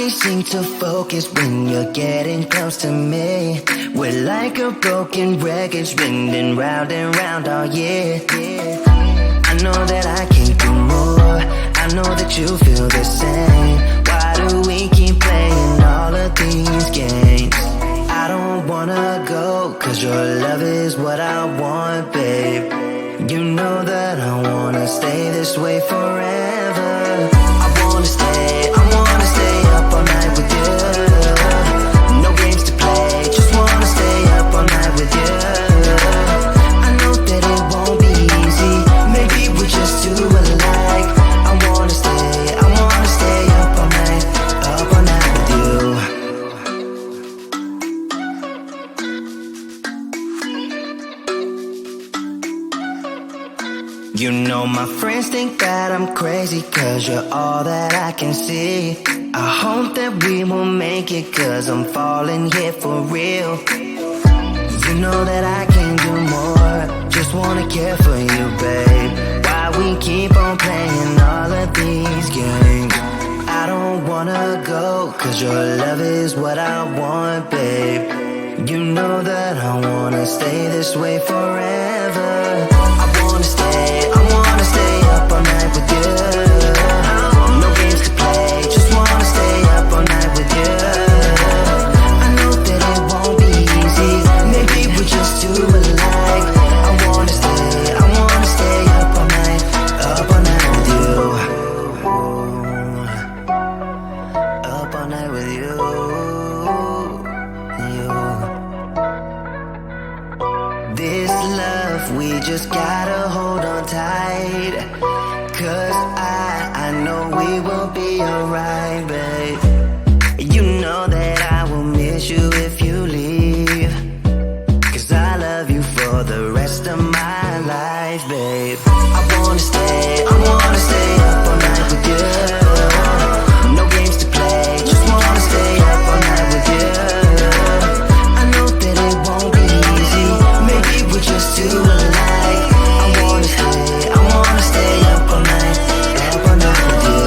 always seem to focus when you're getting close to me. We're like a broken record spinning round and round all year. I know that I can do more, I know that you feel the same. Why do we keep playing all of these games? I don't wanna go, cause your love is what I want, babe. You know that I wanna stay this way forever. I wanna stay up all night with you. No games to play, just wanna stay up all night with you. I know that it won't be easy, maybe we're just too alike. I wanna stay up all night with you. You know my friends think that I'm crazy, cause you're all that I can see. I hope that we will make it, cause I'm falling here for real. You know that I can do more, just wanna care for you, babe. Why we keep on playing all of these games? I don't wanna go, cause your love is what I want, babe. You know that I wanna stay this way forever. I wanna stay up all night with you. No games to play, just wanna stay up all night with you. I know that it won't be easy, maybe we're just too alike. I wanna stay up all night with you. Up all night with you. This love, we just gotta hold on tight. Cause I know we will be alright, babe. You know that I will miss you if you leave. Cause I love you for the rest of my life, babe. I wanna stay up all night with you. No games to play, just wanna stay up all night with you. I know that it won't be easy, maybe we're just too alike. I wanna stay up all night with you.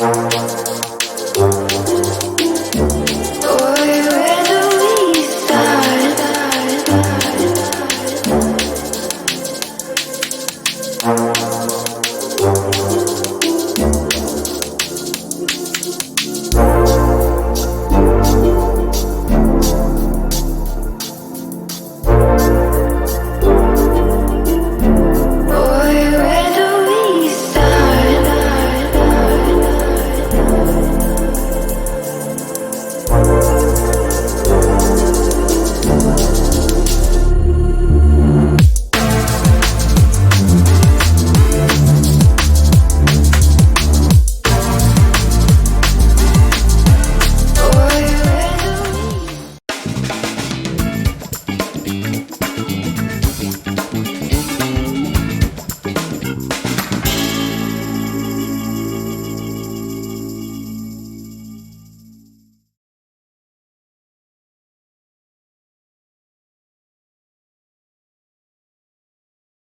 you.